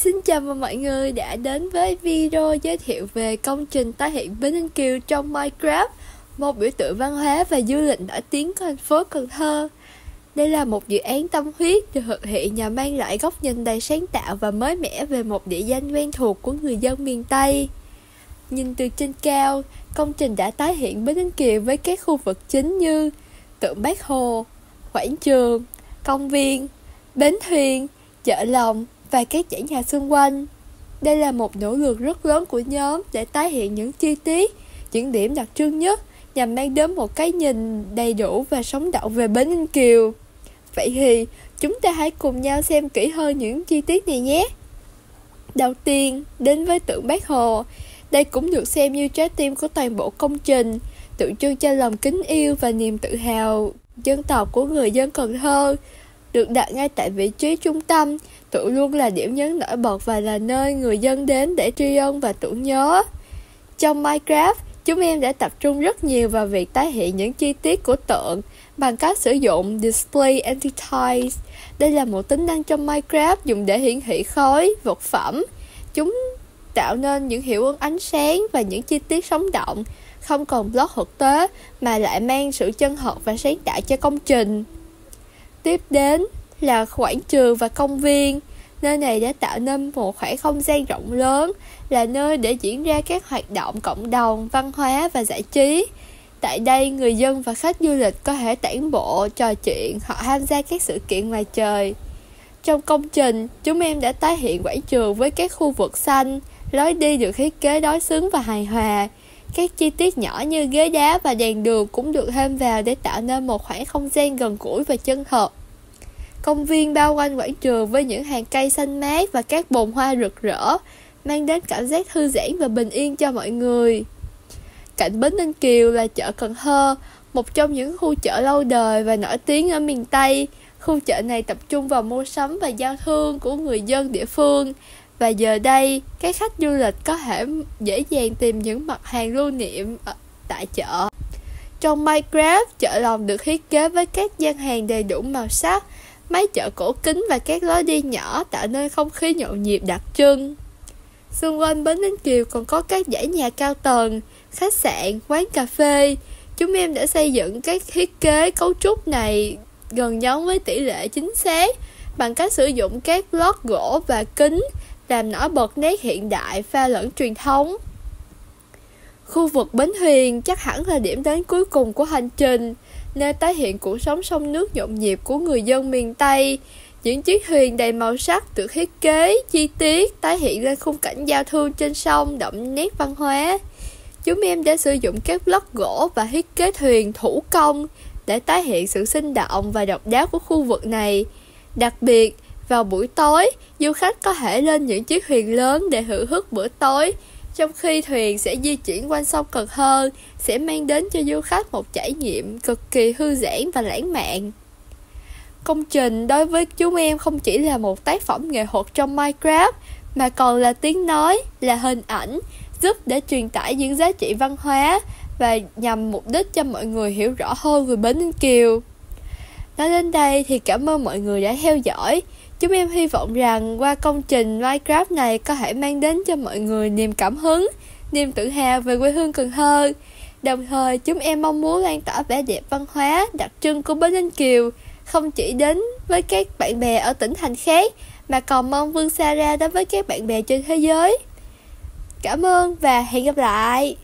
Xin chào mọi người đã đến với video giới thiệu về công trình tái hiện Bến Ninh Kiều trong Minecraft, một biểu tượng văn hóa và du lịch nổi tiếng của thành phố Cần Thơ. Đây là một dự án tâm huyết được thực hiện nhằm mang lại góc nhìn đầy sáng tạo và mới mẻ về một địa danh quen thuộc của người dân miền Tây. Nhìn từ trên cao, công trình đã tái hiện Bến Ninh Kiều với các khu vực chính như tượng Bác Hồ, quảng trường, công viên, bến thuyền, chợ lòng và các dãy nhà xung quanh. Đây là một nỗ lực rất lớn của nhóm để tái hiện những chi tiết, những điểm đặc trưng nhất nhằm mang đến một cái nhìn đầy đủ và sống động về Bến Ninh Kiều. Vậy thì chúng ta hãy cùng nhau xem kỹ hơn những chi tiết này nhé. Đầu tiên, đến với tượng Bác Hồ. Đây cũng được xem như trái tim của toàn bộ công trình, tượng trưng cho lòng kính yêu và niềm tự hào dân tộc của người dân Cần Thơ. Được đặt ngay tại vị trí trung tâm, tượng luôn là điểm nhấn nổi bật và là nơi người dân đến để tri ân và tưởng nhớ. Trong Minecraft, chúng em đã tập trung rất nhiều vào việc tái hiện những chi tiết của tượng bằng cách sử dụng Display Entities. Đây là một tính năng trong Minecraft dùng để hiển thị khối, vật phẩm. Chúng tạo nên những hiệu ứng ánh sáng và những chi tiết sống động, không còn block thực tế mà lại mang sự chân thật và sáng tạo cho công trình. Tiếp đến là quảng trường và công viên. Nơi này đã tạo nên một khoảng không gian rộng lớn, là nơi để diễn ra các hoạt động cộng đồng, văn hóa và giải trí. Tại đây, người dân và khách du lịch có thể tản bộ, trò chuyện hoặc tham gia các sự kiện ngoài trời. Trong công trình, chúng em đã tái hiện quảng trường với các khu vực xanh, lối đi được thiết kế đối xứng và hài hòa. Các chi tiết nhỏ như ghế đá và đèn đường cũng được thêm vào để tạo nên một khoảng không gian gần gũi và chân thật. Công viên bao quanh quảng trường với những hàng cây xanh mát và các bồn hoa rực rỡ, mang đến cảm giác thư giãn và bình yên cho mọi người. Cạnh Bến Ninh Kiều là chợ Cần Thơ, một trong những khu chợ lâu đời và nổi tiếng ở miền Tây. Khu chợ này tập trung vào mua sắm và giao thương của người dân địa phương. Và giờ đây, các khách du lịch có thể dễ dàng tìm những mặt hàng lưu niệm tại chợ. Trong Minecraft, chợ lòng được thiết kế với các gian hàng đầy đủ màu sắc, mái chợ cổ kính và các lối đi nhỏ tạo nên không khí nhộn nhịp đặc trưng. Xung quanh Bến Ninh Kiều còn có các dãy nhà cao tầng, khách sạn, quán cà phê. Chúng em đã xây dựng các thiết kế cấu trúc này gần giống với tỷ lệ chính xác bằng cách sử dụng các block gỗ và kính, làm nổi bật nét hiện đại pha lẫn truyền thống. Khu vực bến thuyền chắc hẳn là điểm đến cuối cùng của hành trình, nơi tái hiện cuộc sống sông nước nhộn nhịp của người dân miền Tây. Những chiếc thuyền đầy màu sắc được thiết kế chi tiết tái hiện lên khung cảnh giao thương trên sông đậm nét văn hóa. Chúng em đã sử dụng các block gỗ và thiết kế thuyền thủ công để tái hiện sự sinh động và độc đáo của khu vực này. Đặc biệt, vào buổi tối, du khách có thể lên những chiếc thuyền lớn để hưởng thức bữa tối, trong khi thuyền sẽ di chuyển quanh sông Cần Thơ, sẽ mang đến cho du khách một trải nghiệm cực kỳ thư giãn và lãng mạn. Công trình đối với chúng em không chỉ là một tác phẩm nghệ thuật trong Minecraft, mà còn là tiếng nói, là hình ảnh, giúp để truyền tải những giá trị văn hóa và nhằm mục đích cho mọi người hiểu rõ hơn về Bến Ninh Kiều. Nói đến đây thì cảm ơn mọi người đã theo dõi. Chúng em hy vọng rằng qua công trình Minecraft này có thể mang đến cho mọi người niềm cảm hứng, niềm tự hào về quê hương Cần Thơ. Đồng thời, chúng em mong muốn lan tỏa vẻ đẹp văn hóa đặc trưng của Bến Ninh Kiều, không chỉ đến với các bạn bè ở tỉnh thành khác, mà còn mong vươn xa ra đến với các bạn bè trên thế giới. Cảm ơn và hẹn gặp lại!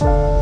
Bye.